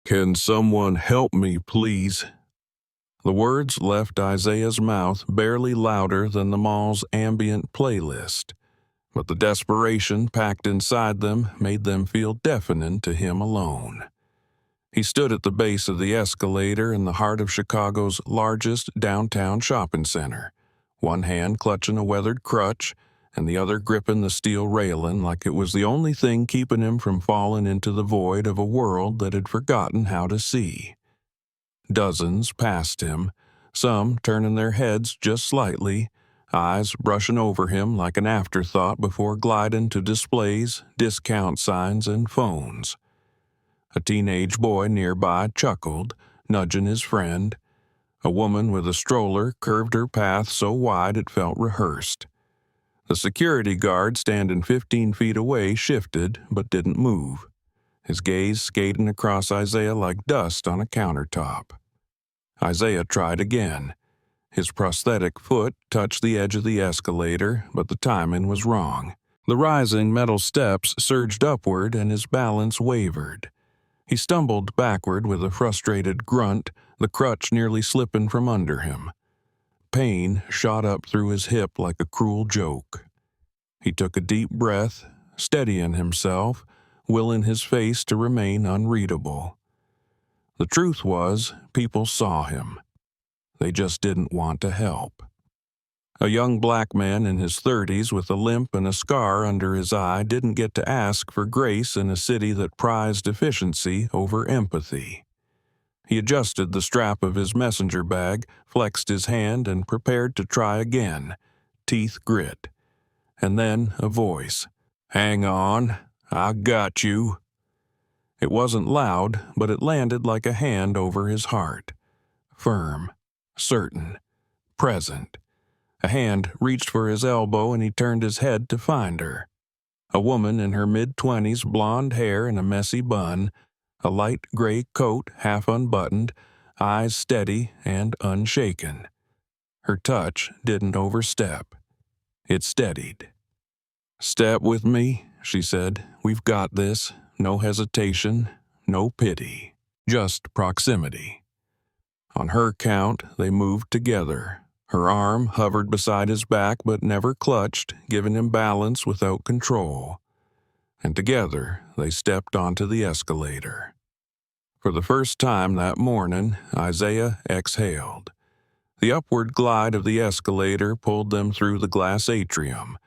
Can someone help me, please? The words left Isaiah's mouth barely louder than the mall's ambient playlist, but the desperation packed inside them made them feel deafening to him alone. He stood at the base of the escalator in the heart of Chicago's largest downtown shopping center, one hand clutching a weathered crutch and the other gripping the steel railing like it was the only thing keeping him from falling into the void of a world that had forgotten how to see. Dozens passed him, some turning their heads just slightly, eyes brushing over him like an afterthought before gliding to displays, discount signs, and phones. A teenage boy nearby chuckled, nudging his friend. A woman with a stroller curved her path so wide it felt rehearsed. The security guard standing 15 feet away shifted but didn't move, his gaze skating across Isaiah like dust on a countertop. Isaiah tried again. His prosthetic foot touched the edge of the escalator, but the timing was wrong. The rising metal steps surged upward and his balance wavered. He stumbled backward with a frustrated grunt, the crutch nearly slipping from under him. Pain shot up through his hip like a cruel joke. He took a deep breath, steadying himself, willing his face to remain unreadable. The truth was, people saw him. They just didn't want to help. A young black man in his 30s with a limp and a scar under his eye didn't get to ask for grace in a city that prized efficiency over empathy. He adjusted the strap of his messenger bag, flexed his hand, and prepared to try again, teeth grit. And then a voice. "Hang on, I got you." It wasn't loud, but it landed like a hand over his heart. Firm, certain, present. A hand reached for his elbow and he turned his head to find her. A woman in her mid-20s, blonde hair in a messy bun, a light gray coat half unbuttoned, eyes steady and unshaken. Her touch didn't overstep. It steadied. "Step with me," she said. "We've got this. No hesitation, no pity, just proximity." On her count, they moved together. Her arm hovered beside his back but never clutched, giving him balance without control. And together, they stepped onto the escalator. For the first time that morning, Isaiah exhaled. The upward glide of the escalator pulled them through the glass atrium,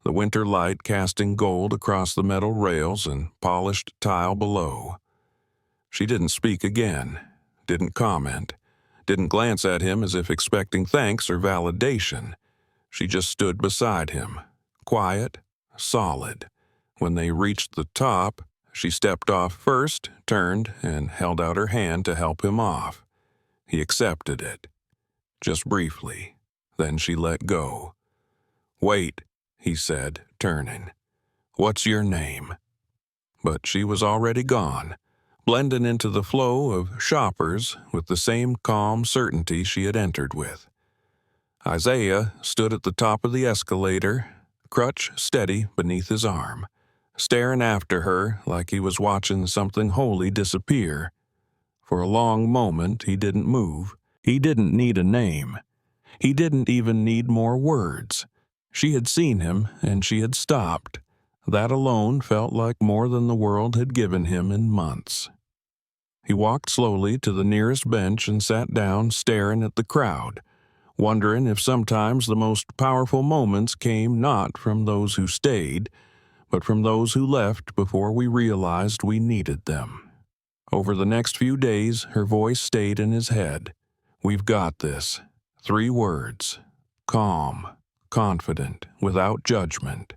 the winter light casting gold across the metal rails and polished tile below. She didn't speak again, didn't comment, didn't glance at him as if expecting thanks or validation. She just stood beside him, quiet, solid. When they reached the top, she stepped off first, turned, and held out her hand to help him off. He accepted it. Just briefly. Then she let go. "Wait," he said, turning. "What's your name?" But she was already gone, blending into the flow of shoppers with the same calm certainty she had entered with. Isaiah stood at the top of the escalator, crutch steady beneath his arm, staring after her like he was watching something holy disappear. For a long moment he didn't move. He didn't need a name. He didn't even need more words. She had seen him, and she had stopped. That alone felt like more than the world had given him in months. He walked slowly to the nearest bench and sat down, staring at the crowd, wondering if sometimes the most powerful moments came not from those who stayed, but from those who left before we realized we needed them. Over the next few days, her voice stayed in his head. "We've got this." 3 words. Calm, confident, without judgment.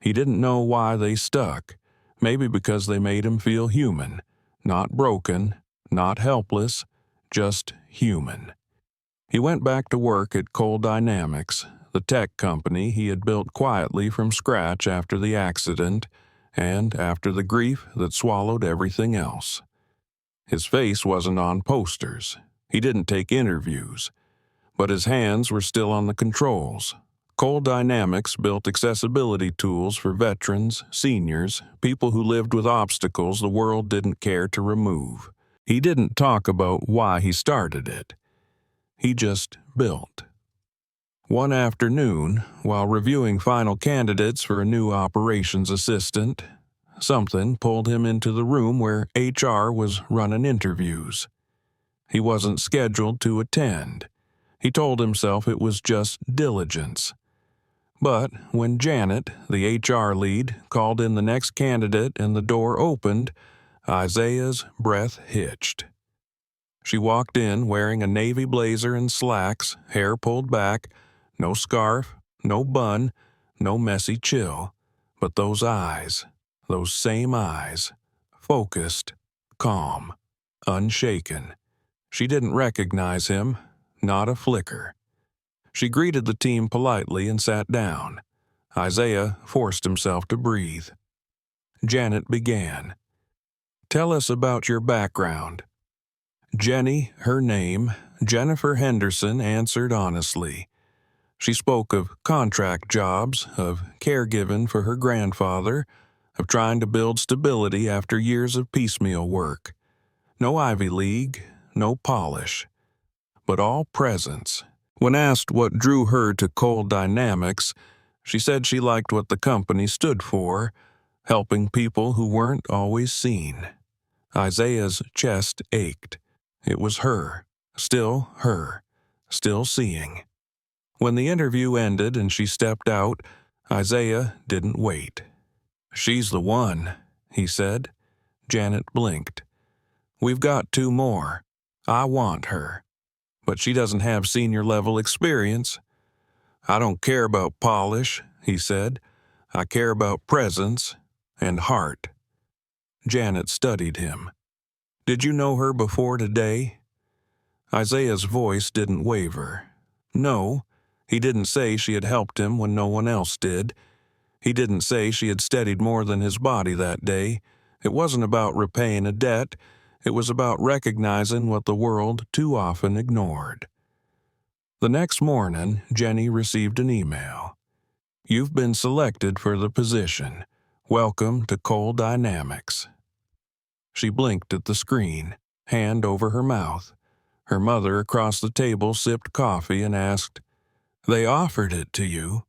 He didn't know why they stuck. Maybe because they made him feel human. Not broken, not helpless, just human. He went back to work at Coal Dynamics, the tech company he had built quietly from scratch after the accident and after the grief that swallowed everything else. His face wasn't on posters. He didn't take interviews. But his hands were still on the controls. Coal Dynamics built accessibility tools for veterans, seniors, people who lived with obstacles the world didn't care to remove. He didn't talk about why he started it. He just built. One afternoon, while reviewing final candidates for a new operations assistant, something pulled him into the room where HR was running interviews. He wasn't scheduled to attend. He told himself it was just diligence. But when Janet, the HR lead, called in the next candidate and the door opened, Isaiah's breath hitched. She walked in wearing a navy blazer and slacks, hair pulled back, no scarf, no bun, no messy chill, but those eyes, those same eyes, focused, calm, unshaken. She didn't recognize him, not a flicker. She greeted the team politely and sat down. Isaiah forced himself to breathe. Janet began. "Tell us about your background." Jenny, her name, Jennifer Henderson, answered honestly. She spoke of contract jobs, of caregiving for her grandfather, of trying to build stability after years of piecemeal work. No Ivy League, no polish, but all presence. When asked what drew her to Cold Dynamics, she said she liked what the company stood for, helping people who weren't always seen. Isaiah's chest ached. It was her, still seeing. When the interview ended and she stepped out, Isaiah didn't wait. "She's the one," he said. Janet blinked. "We've got two more. I want her. But she doesn't have senior-level experience." "I don't care about polish," he said. "I care about presence and heart." Janet studied him. "Did you know her before today?" Isaiah's voice didn't waver. No, he didn't say she had helped him when no one else did. He didn't say she had steadied more than his body that day. It wasn't about repaying a debt. It was about recognizing what the world too often ignored. The next morning, Jenny received an email. "You've been selected for the position. Welcome to Cold Dynamics." She blinked at the screen, hand over her mouth. Her mother across the table sipped coffee and asked, "They offered it to you?"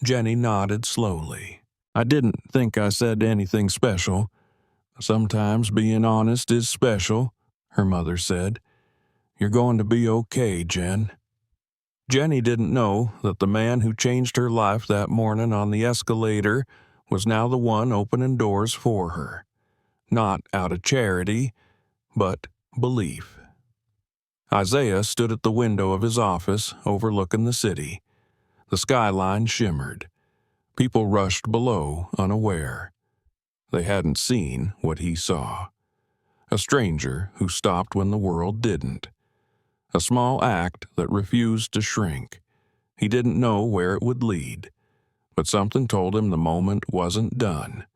Jenny nodded slowly. "I didn't think I said anything special. Sometimes being honest is special," her mother said. "You're going to be okay, Jen." Jenny didn't know that the man who changed her life that morning on the escalator was now the one opening doors for her. Not out of charity, but belief. Isaiah stood at the window of his office overlooking the city. The skyline shimmered. People rushed below, unaware. They hadn't seen what he saw. A stranger who stopped when the world didn't. A small act that refused to shrink. He didn't know where it would lead, but something told him the moment wasn't done.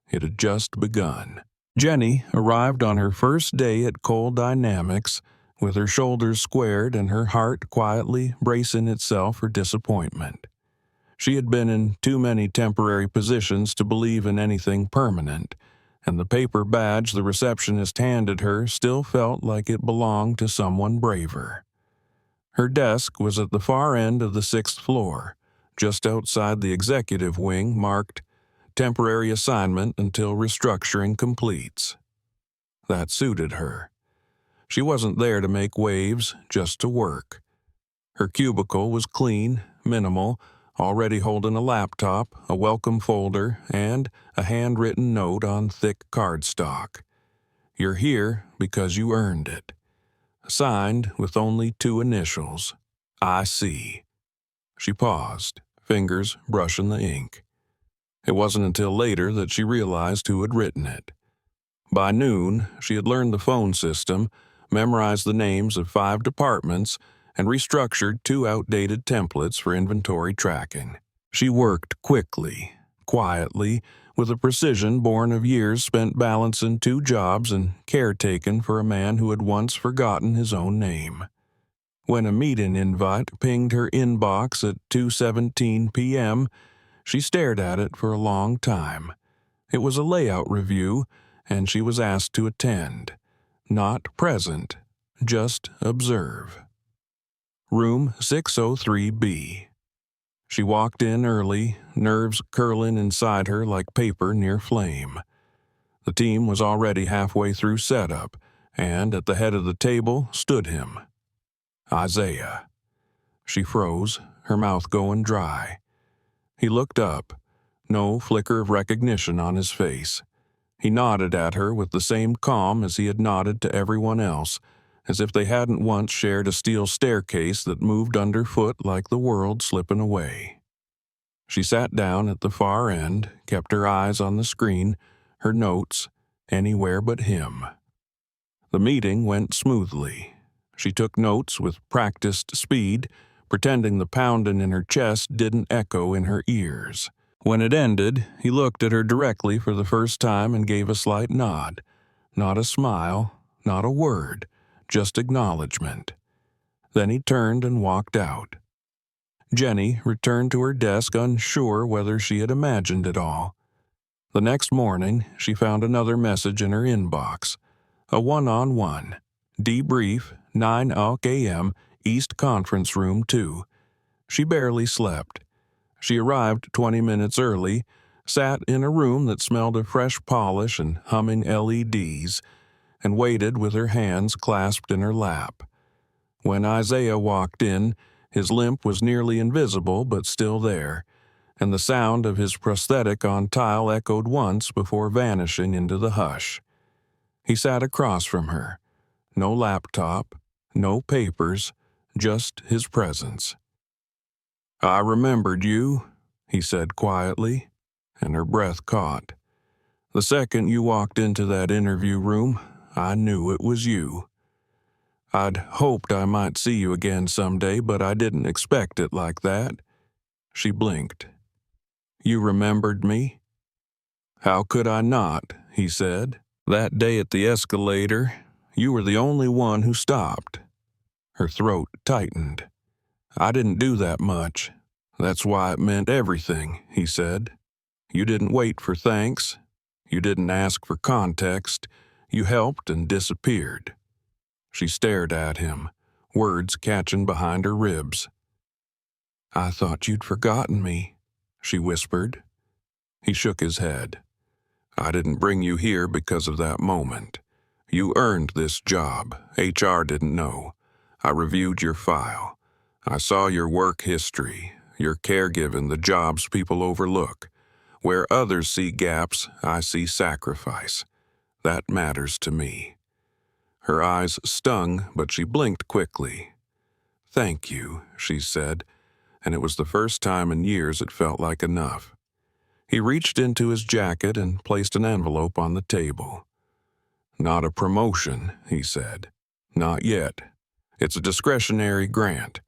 It had just begun. Jenny arrived on her first day at Cold Dynamics with her shoulders squared and her heart quietly bracing itself for disappointment. She had been in too many temporary positions to believe in anything permanent, and the paper badge the receptionist handed her still felt like it belonged to someone braver. Her desk was at the far end of the 6th floor, just outside the executive wing marked "Temporary assignment until restructuring completes." That suited her. She wasn't there to make waves, just to work. Her cubicle was clean, minimal, already holding a laptop, a welcome folder, and a handwritten note on thick cardstock. "You're here because you earned it." Signed with only 2 initials, "I.C." She paused, fingers brushing the ink. It wasn't until later that she realized who had written it. By noon, she had learned the phone system, memorized the names of 5 departments, and restructured 2 outdated templates for inventory tracking. She worked quickly, quietly, with a precision born of years spent balancing 2 jobs and caretaking for a man who had once forgotten his own name. When a meeting invite pinged her inbox at 2:17 p.m., she stared at it for a long time. It was a layout review, and she was asked to attend. not present, just observe. Room 603B. She walked in early, nerves curling inside her like paper near flame. The team was already halfway through setup, and at the head of the table stood him. Isaiah. She froze, her mouth going dry. He looked up, no flicker of recognition on his face. He nodded at her with the same calm as he had nodded to everyone else, as if they hadn't once shared a steel staircase that moved underfoot like the world slipping away. She sat down at the far end, kept her eyes on the screen, her notes, anywhere but him. The meeting went smoothly. She took notes with practiced speed, pretending the pounding in her chest didn't echo in her ears. When it ended, he looked at her directly for the first time and gave a slight nod. Not a smile, not a word, just acknowledgement. Then he turned and walked out. Jenny returned to her desk unsure whether she had imagined it all. The next morning, she found another message in her inbox. A one-on-one. Debrief, 9 a.m., East Conference Room 2. She barely slept. She arrived 20 minutes early, sat in a room that smelled of fresh polish and humming LEDs, and waited with her hands clasped in her lap. When Isaiah walked in, his limp was nearly invisible but still there, and the sound of his prosthetic on tile echoed once before vanishing into the hush. He sat across from her. No laptop, no papers, just his presence. "I remembered you," he said quietly, and her breath caught. "The second you walked into that interview room, I knew it was you. I'd hoped I might see you again someday, but I didn't expect it like that." She blinked. "You remembered me?" "How could I not?" he said. "That day at the escalator, you were the only one who stopped." Her throat tightened. "I didn't do that much. That's why it meant everything," he said. "You didn't wait for thanks. You didn't ask for context. You helped and disappeared." She stared at him, words catching behind her ribs. "I thought you'd forgotten me," she whispered. He shook his head. "I didn't bring you here because of that moment. You earned this job. HR didn't know. I reviewed your file. I saw your work history, your caregiving, the jobs people overlook. Where others see gaps, I see sacrifice. That matters to me." Her eyes stung, but she blinked quickly. "Thank you," she said, and it was the first time in years it felt like enough. He reached into his jacket and placed an envelope on the table. "Not a promotion," he said. "Not yet. It's a discretionary grant.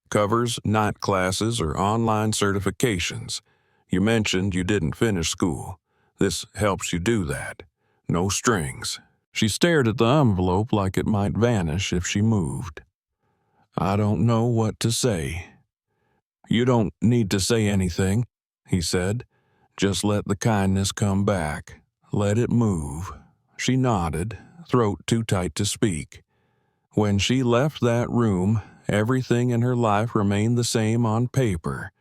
Covers night classes or online certifications. You mentioned you didn't finish school. This helps you do that. No strings." She stared at the envelope like it might vanish if she moved. "I don't know what to say." "You don't need to say anything," he said. "Just let the kindness come back. Let it move." She nodded, throat too tight to speak. When she left that room, everything in her life remained the same on paper,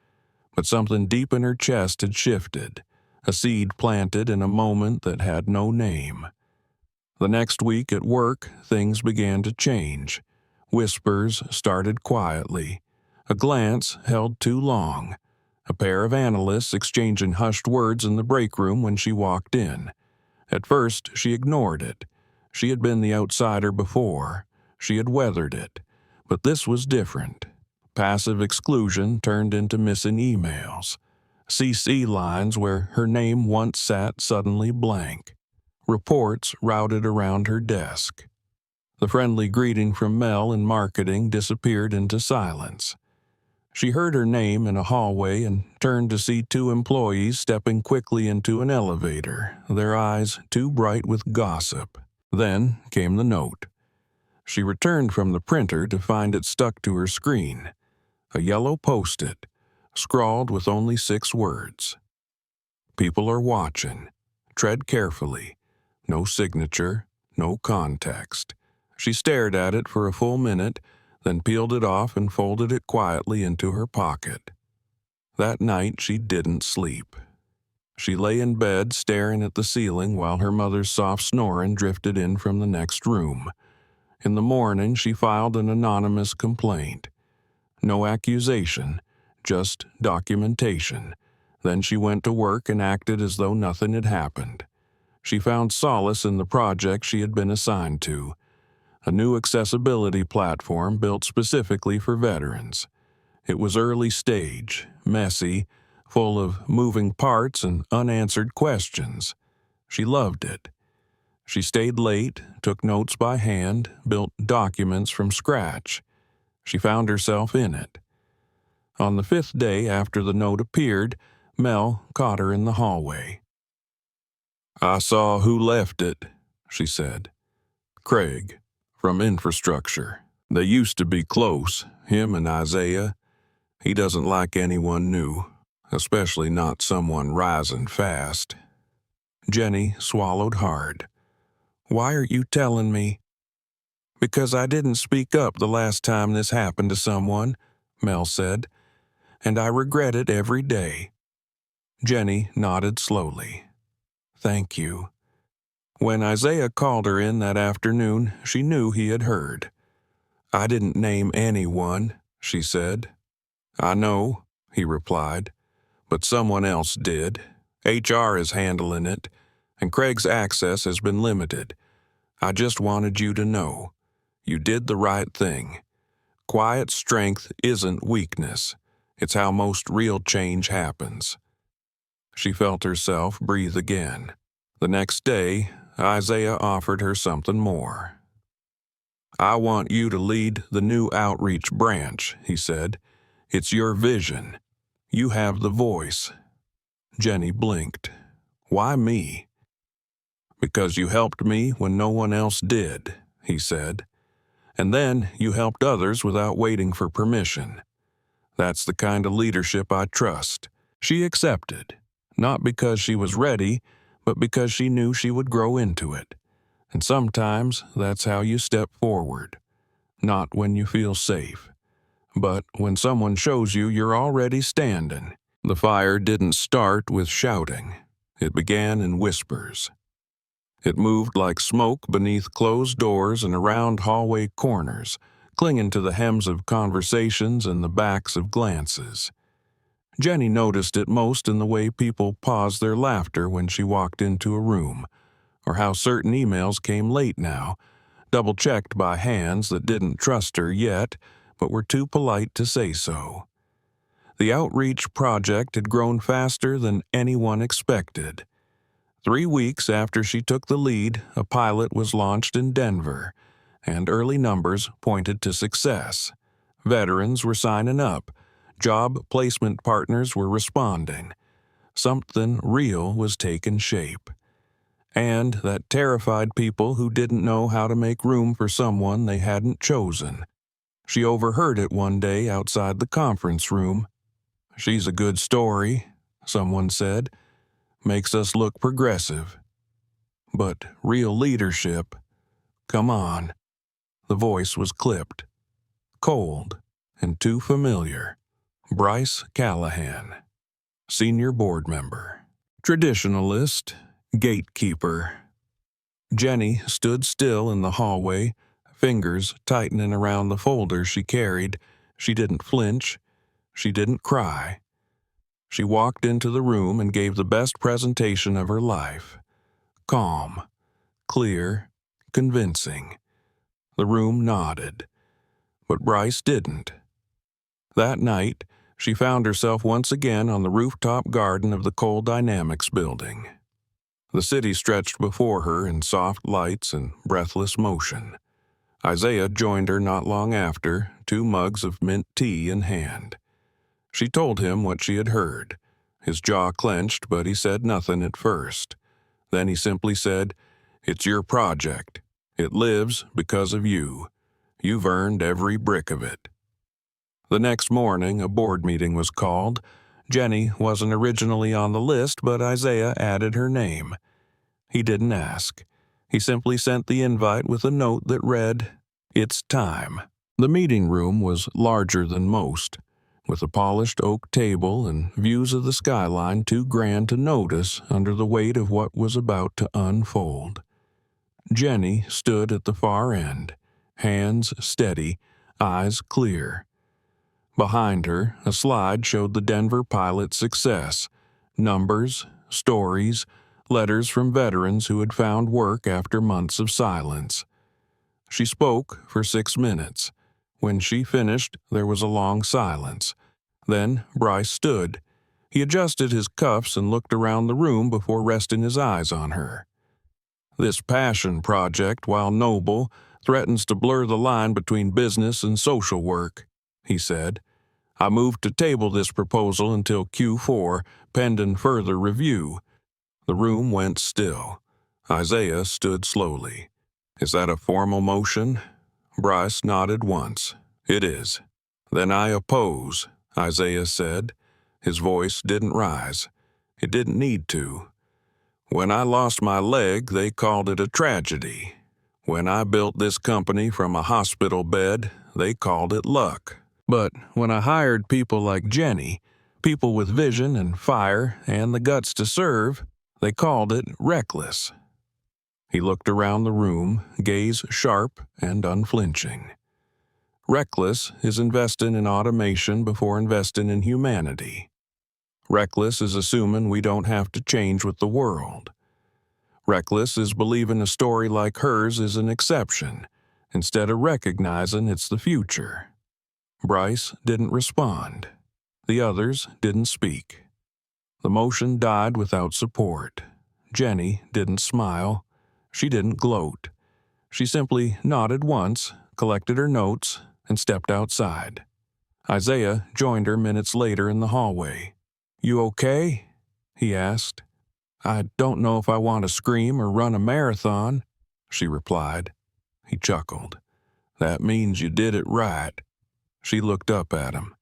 but something deep in her chest had shifted, a seed planted in a moment that had no name. The next week at work, things began to change. Whispers started quietly. A glance held too long. A pair of analysts exchanging hushed words in the break room when she walked in. At first, she ignored it. She had been the outsider before. She had weathered it. But this was different. Passive exclusion turned into missing emails. CC lines where her name once sat suddenly blank. Reports routed around her desk. The friendly greeting from Mel in marketing disappeared into silence. She heard her name in a hallway and turned to see two employees stepping quickly into an elevator, their eyes too bright with gossip. Then came the note. She returned from the printer to find it stuck to her screen. A yellow post-it, scrawled with only 6 words. "People are watching. Tread carefully. No signature, no context. She stared at it for a full minute, then peeled it off and folded it quietly into her pocket. That night she didn't sleep. She lay in bed staring at the ceiling while her mother's soft snoring drifted in from the next room. In the morning, she filed an anonymous complaint. No accusation, just documentation. Then she went to work and acted as though nothing had happened. She found solace in the project she had been assigned to, a new accessibility platform built specifically for veterans. It was early stage, messy, full of moving parts and unanswered questions. She loved it. She stayed late, took notes by hand, built documents from scratch. She found herself in it. On the 5th day after the note appeared, Mel caught her in the hallway. "I saw who left it," she said. "Craig, from infrastructure. They used to be close, him and Isaiah. He doesn't like anyone new, especially not someone rising fast." Jenny swallowed hard. "Why are you telling me?" "Because I didn't speak up the last time this happened to someone," Mel said, "and I regret it every day." Jenny nodded slowly. "Thank you." When Isaiah called her in that afternoon, she knew he had heard. "I didn't name anyone," she said. "I know," he replied, "but someone else did. HR is handling it, and Craig's access has been limited. I just wanted you to know. You did the right thing. Quiet strength isn't weakness. It's how most real change happens." She felt herself breathe again. The next day, Isaiah offered her something more. "I want you to lead the new outreach branch," he said. "It's your vision. You have the voice." Jenny blinked. "Why me?" "Because you helped me when no one else did," he said. "And then you helped others without waiting for permission. That's the kind of leadership I trust." She accepted, not because she was ready, but because she knew she would grow into it. And sometimes that's how you step forward. Not when you feel safe, but when someone shows you you're already standing. The fire didn't start with shouting. It began in whispers. It moved like smoke beneath closed doors and around hallway corners, clinging to the hems of conversations and the backs of glances. Jenny noticed it most in the way people paused their laughter when she walked into a room, or how certain emails came late now, double-checked by hands that didn't trust her yet, but were too polite to say so. The outreach project had grown faster than anyone expected. 3 weeks after she took the lead, a pilot was launched in Denver, and early numbers pointed to success. Veterans were signing up. Job placement partners were responding. Something real was taking shape. And that terrified people who didn't know how to make room for someone they hadn't chosen. She overheard it one day outside the conference room. "She's a good story," someone said. "Makes us look progressive. But real leadership, come on." The voice was clipped, cold, and too familiar. Bryce Callahan, senior board member, traditionalist, gatekeeper. Jenny stood still in the hallway, fingers tightening around the folder she carried. She didn't flinch. She didn't cry. She walked into the room and gave the best presentation of her life. Calm, clear, convincing. The room nodded, but Bryce didn't. That night, she found herself once again on the rooftop garden of the Coal Dynamics building. The city stretched before her in soft lights and breathless motion. Isaiah joined her not long after, 2 mugs of mint tea in hand. She told him what she had heard. His jaw clenched, but he said nothing at first. Then he simply said, "It's your project. It lives because of you. You've earned every brick of it." The next morning, a board meeting was called. Jenny wasn't originally on the list, but Isaiah added her name. He didn't ask. He simply sent the invite with a note that read, "It's time." The meeting room was larger than most, with a polished oak table and views of the skyline too grand to notice under the weight of what was about to unfold. Jenny stood at the far end, hands steady, eyes clear. Behind her, a slide showed the Denver pilot's success, numbers, stories, letters from veterans who had found work after months of silence. She spoke for 6 minutes. When she finished, there was a long silence. Then Bryce stood. He adjusted his cuffs and looked around the room before resting his eyes on her. "This passion project, while noble, threatens to blur the line between business and social work," he said. "I move to table this proposal until Q4, pending further review." The room went still. Isaiah stood slowly. "Is that a formal motion?" Bryce nodded once. "It is." "Then I oppose," Isaiah said. His voice didn't rise. It didn't need to. "When I lost my leg, they called it a tragedy. When I built this company from a hospital bed, they called it luck. But when I hired people like Jenny, people with vision and fire and the guts to serve, they called it reckless." He looked around the room, gaze sharp and unflinching. Reckless is investing in automation before investing in humanity. Reckless is assuming we don't have to change with the world. Reckless is believing a story like hers is an exception, instead of recognizing it's the future. Bryce didn't respond. The others didn't speak. The motion died without support. Jenny didn't smile. She didn't gloat. She simply nodded once, collected her notes, and stepped outside. Isaiah joined her minutes later in the hallway. "You okay?" he asked. "I don't know if I want to scream or run a marathon," she replied. He chuckled. "That means you did it right." She looked up at him.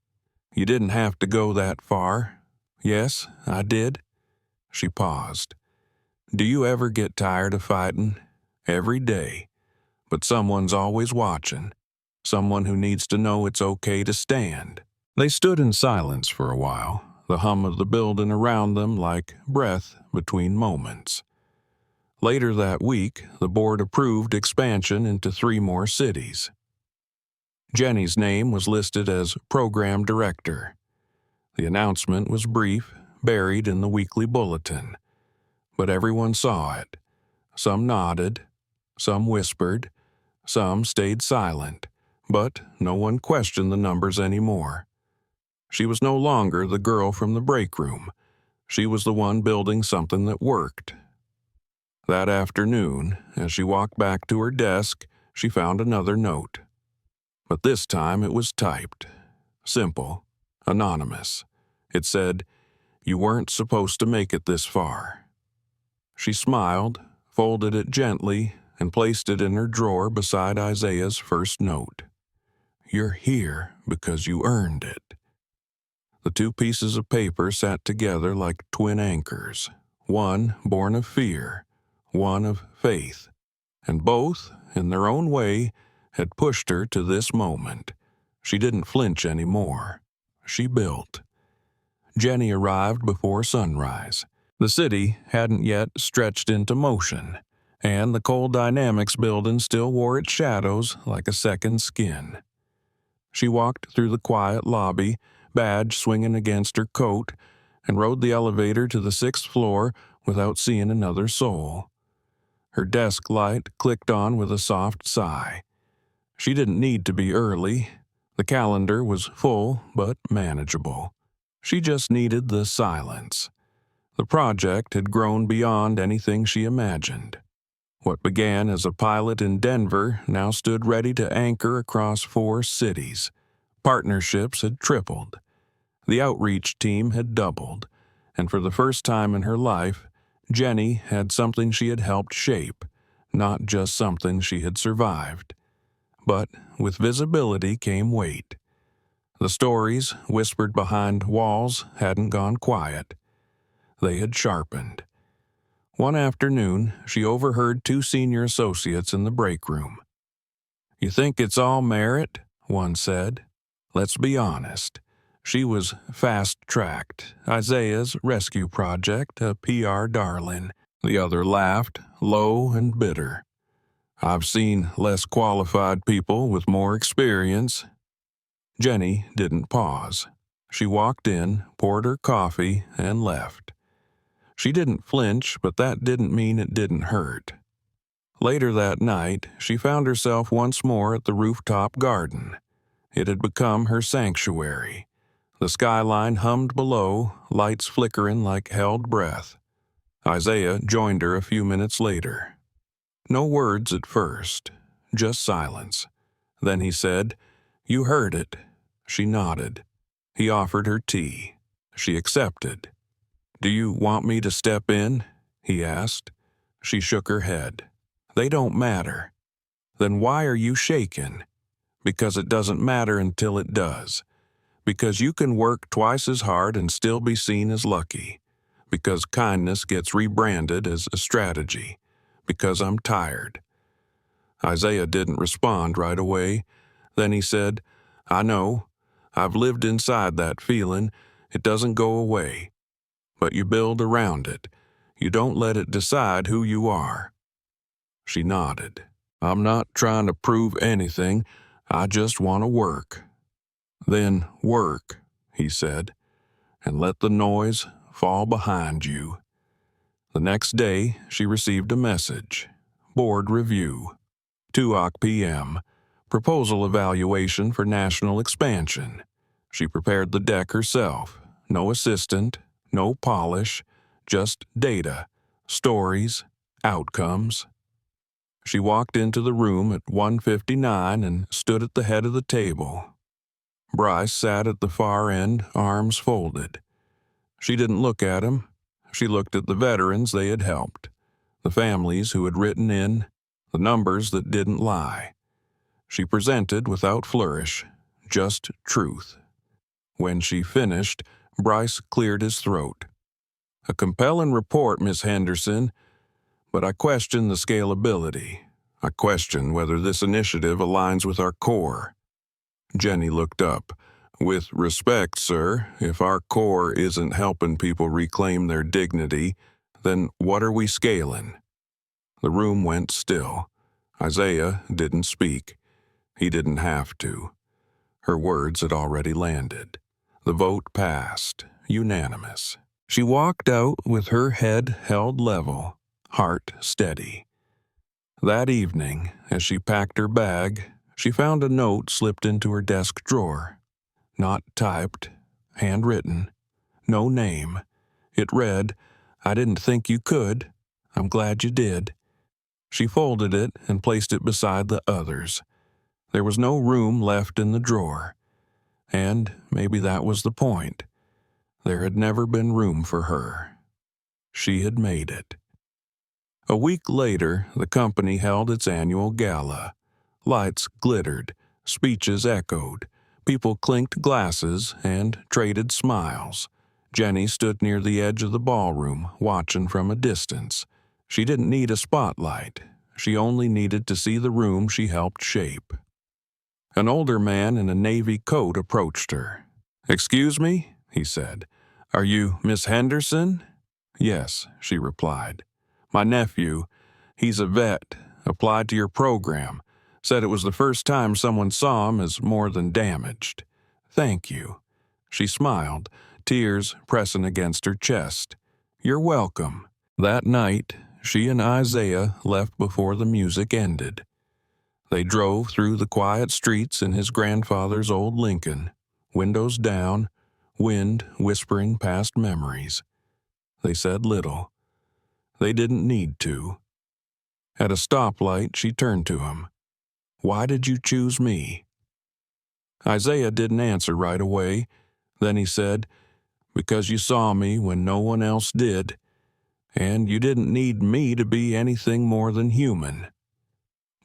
"You didn't have to go that far." "Yes, I did." She paused. "Do you ever get tired of fighting?" "Every day. But someone's always watching. Someone who needs to know it's okay to stand." They stood in silence for a while, the hum of the building around them like breath between moments. Later that week, the board approved expansion into 3 more cities. Jenny's name was listed as program director. The announcement was brief, buried in the weekly bulletin. But everyone saw it. Some nodded, some whispered, some stayed silent, but no one questioned the numbers anymore. She was no longer the girl from the break room. She was the one building something that worked. That afternoon, as she walked back to her desk, she found another note. But this time it was typed. Simple, anonymous. It said, "You weren't supposed to make it this far." She smiled, folded it gently, and placed it in her drawer beside Isaiah's first note. "You're here because you earned it." The 2 pieces of paper sat together like twin anchors, one born of fear, one of faith, and both, in their own way, had pushed her to this moment. She didn't flinch anymore. She built. Jenny arrived before sunrise. The city hadn't yet stretched into motion, and the Cold Dynamics building still wore its shadows like a second skin. She walked through the quiet lobby, badge swinging against her coat, and rode the elevator to the 6th floor without seeing another soul. Her desk light clicked on with a soft sigh. She didn't need to be early. The calendar was full but manageable. She just needed the silence. The project had grown beyond anything she imagined. What began as a pilot in Denver now stood ready to anchor across 4 cities. Partnerships had tripled. The outreach team had doubled. And for the first time in her life, Jenny had something she had helped shape, not just something she had survived. But with visibility came weight. The stories, whispered behind walls, hadn't gone quiet. They had sharpened. One afternoon, she overheard two senior associates in the break room. "You think it's all merit?" one said. "Let's be honest. She was fast-tracked, Isaiah's rescue project, a PR darling." The other laughed, low and bitter. "I've seen less qualified people with more experience." Jenny didn't pause. She walked in, poured her coffee, and left. She didn't flinch, but that didn't mean it didn't hurt. Later that night, she found herself once more at the rooftop garden. It had become her sanctuary. The skyline hummed below, lights flickering like held breath. Isaiah joined her a few minutes later. No words at first, just silence. Then he said, "You heard it." She nodded. He offered her tea. She accepted. "Do you want me to step in?" he asked. She shook her head. "They don't matter." "Then why are you shaken?" "Because it doesn't matter until it does. Because you can work twice as hard and still be seen as lucky. Because kindness gets rebranded as a strategy. Because I'm tired." Isaiah didn't respond right away. Then he said, "I know. I've lived inside that feeling. It doesn't go away. But you build around it. You don't let it decide who you are." She nodded. "I'm not trying to prove anything. I just want to work." "Then work," he said, "and let the noise fall behind you." The next day, she received a message. Board review. 2 p.m. Proposal evaluation for national expansion. She prepared the deck herself. No assistant, no polish, just data, stories, outcomes. She walked into the room at 1:59 and stood at the head of the table. Bryce sat at the far end, arms folded. She didn't look at him. She looked at the veterans they had helped, the families who had written in, the numbers that didn't lie. She presented without flourish, just truth. When she finished, Bryce cleared his throat. "A compelling report, Miss Henderson, but I question the scalability. I question whether this initiative aligns with our core." Jenny looked up. "With respect, sir, if our core isn't helping people reclaim their dignity, then what are we scaling?" The room went still. Isaiah didn't speak. He didn't have to. Her words had already landed. The vote passed, unanimous. She walked out with her head held level, heart steady. That evening, as she packed her bag, she found a note slipped into her desk drawer. Not typed, handwritten, no name. It read, "I didn't think you could. I'm glad you did." She folded it and placed it beside the others. There was no room left in the drawer. And maybe that was the point. There had never been room for her. She had made it. A week later, the company held its annual gala. Lights glittered, speeches echoed, people clinked glasses and traded smiles. Jenny stood near the edge of the ballroom, watching from a distance. She didn't need a spotlight. She only needed to see the room she helped shape. An older man in a navy coat approached her. "Excuse me?" he said. "Are you Miss Henderson?" "Yes," she replied. "My nephew, he's a vet, applied to your program, said it was the first time someone saw him as more than damaged. Thank you." She smiled, tears pressing against her chest. "You're welcome." That night, she and Isaiah left before the music ended. They drove through the quiet streets in his grandfather's old Lincoln, windows down, wind whispering past memories. They said little. They didn't need to. At a stoplight, she turned to him. "Why did you choose me?" Isaiah didn't answer right away. Then he said, "Because you saw me when no one else did, and you didn't need me to be anything more than human."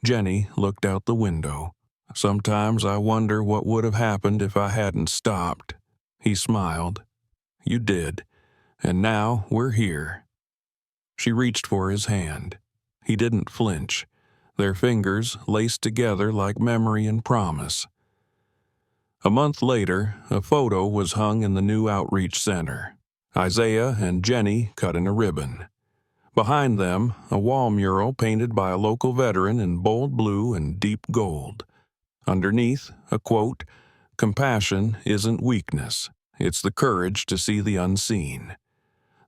Jenny looked out the window. "Sometimes I wonder what would have happened if I hadn't stopped." He smiled. "You did, and now we're here." She reached for his hand. He didn't flinch, their fingers laced together like memory and promise. A month later, a photo was hung in the new outreach center. Isaiah and Jenny cut in a ribbon. Behind them, a wall mural painted by a local veteran in bold blue and deep gold. Underneath, a quote, "Compassion isn't weakness. It's the courage to see the unseen."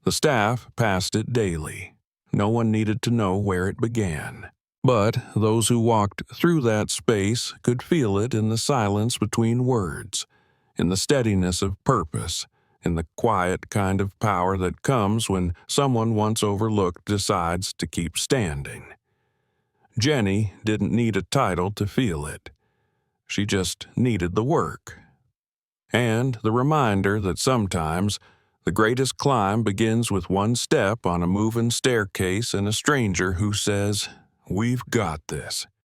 The staff passed it daily. No one needed to know where it began. But those who walked through that space could feel it in the silence between words, in the steadiness of purpose, in the quiet kind of power that comes when someone once overlooked decides to keep standing. Jenny didn't need a title to feel it. She just needed the work. And the reminder that sometimes the greatest climb begins with one step on a moving staircase and a stranger who says, "We've got this."